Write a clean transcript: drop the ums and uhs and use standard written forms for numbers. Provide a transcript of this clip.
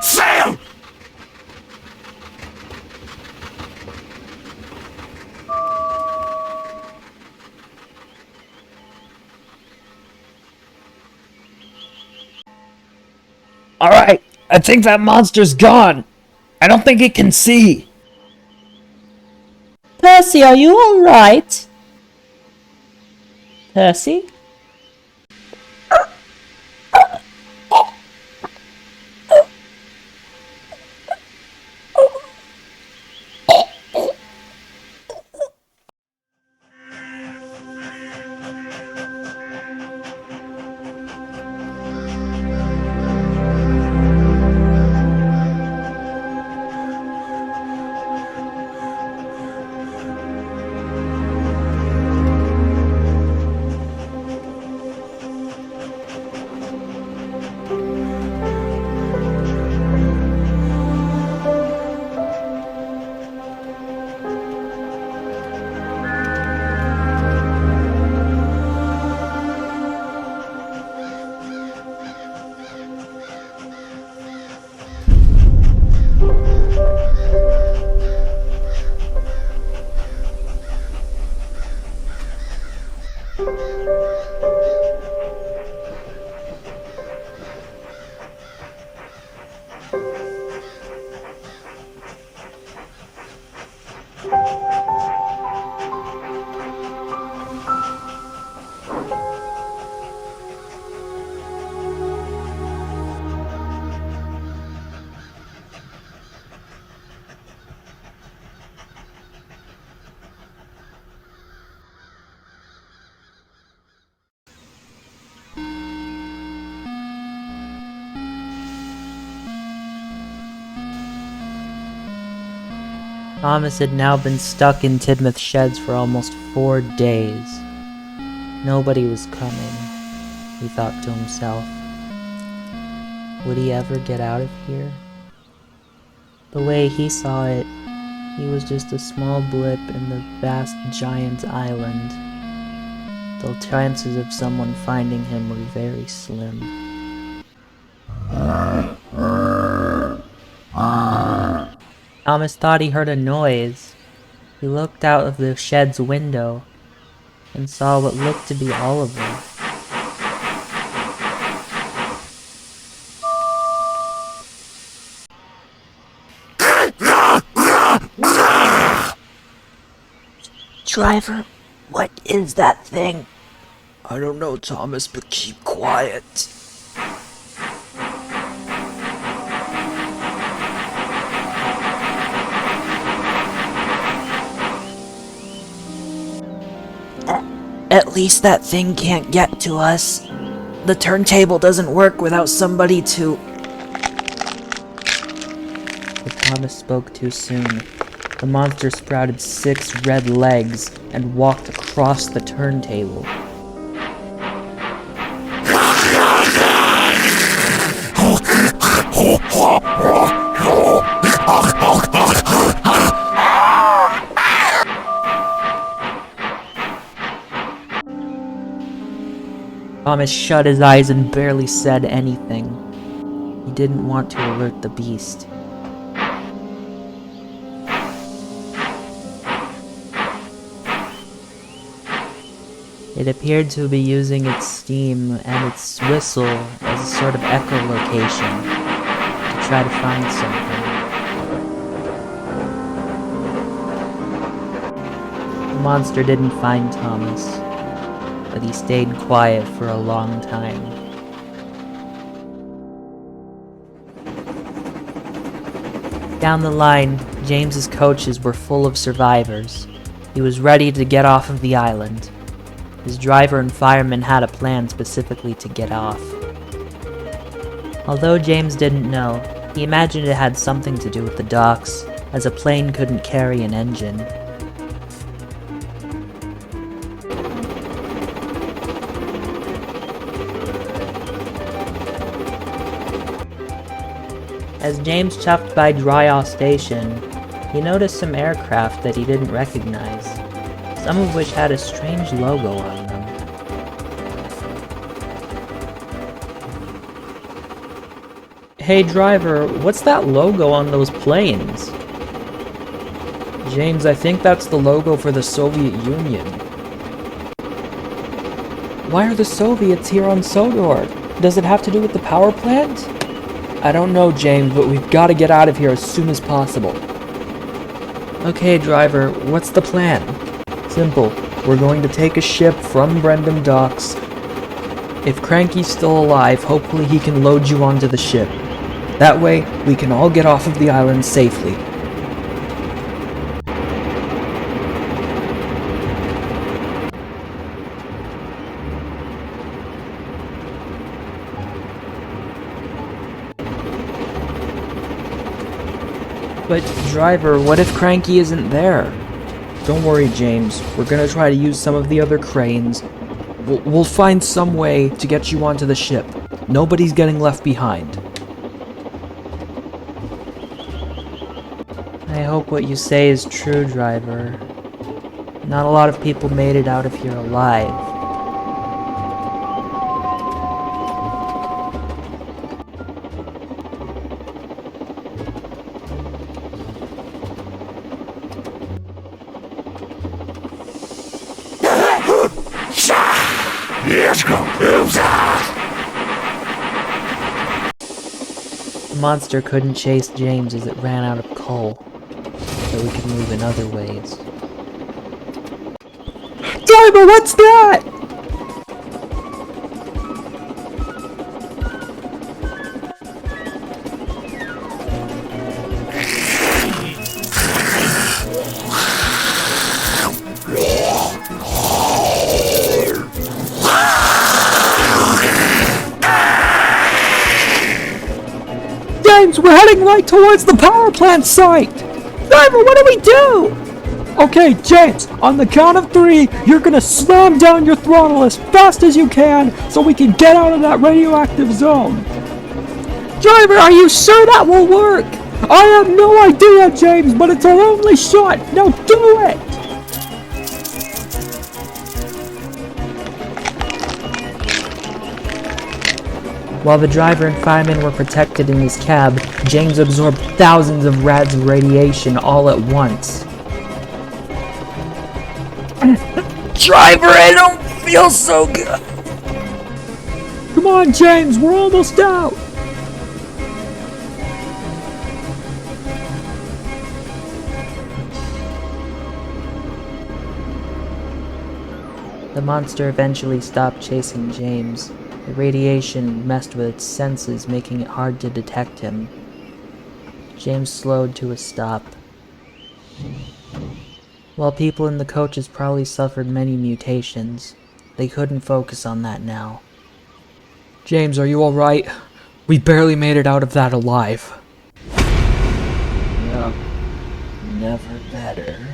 Sam! Alright, I think that monster's gone. I don't think it can see. Percy, are you alright? Percy? Thomas had now been stuck in Tidmouth sheds for almost 4 days. Nobody was coming, he thought to himself. Would he ever get out of here? The way he saw it, he was just a small blip in the vast giant island. The chances of someone finding him were very slim. Thomas thought he heard a noise. He looked out of the shed's window and saw what looked to be Oliver. Driver, what is that thing? I don't know, Thomas, but keep quiet. At least that thing can't get to us. The turntable doesn't work without somebody to... But Thomas spoke too soon. The monster sprouted 6 red legs and walked across the turntable. Thomas shut his eyes and barely said anything. He didn't want to alert the beast. It appeared to be using its steam and its whistle as a sort of echolocation to try to find something. The monster didn't find Thomas, but he stayed quiet for a long time. Down the line, James's coaches were full of survivors. He was ready to get off of the island. His driver and fireman had a plan specifically to get off. Although James didn't know, he imagined it had something to do with the docks, as a plane couldn't carry an engine. As James chuffed by Dryall Station, he noticed some aircraft that he didn't recognize, some of which had a strange logo on them. Hey driver, what's that logo on those planes? James, I think that's the logo for the Soviet Union. Why are the Soviets here on Sodor? Does it have to do with the power plant? I don't know, James, but we've got to get out of here as soon as possible. Okay, driver, what's the plan? Simple. We're going to take a ship from Brendan Docks. If Cranky's still alive, hopefully he can load you onto the ship. That way, we can all get off of the island safely. But, driver, what if Cranky isn't there? Don't worry, James. We're gonna try to use some of the other cranes. We'll find some way to get you onto the ship. Nobody's getting left behind. I hope what you say is true, driver. Not a lot of people made it out of here alive. The monster couldn't chase James as it ran out of coal, but we could move in other ways. Driver, what's that? James, we're heading right towards the power plant site! Driver, what do we do? Okay, James, on the count of 3, you're gonna slam down your throttle as fast as you can so we can get out of that radioactive zone. Driver, are you sure that will work? I have no idea, James, but it's our only shot. Now do it! While the driver and fireman were protected in his cab, James absorbed thousands of rads of radiation all at once. Driver, I don't feel so good. Come on, James, we're almost out! The monster eventually stopped chasing James. The radiation messed with its senses, making it hard to detect him. James slowed to a stop. While people in the coaches probably suffered many mutations, they couldn't focus on that now. James, are you alright? We barely made it out of that alive. Yup. Never better.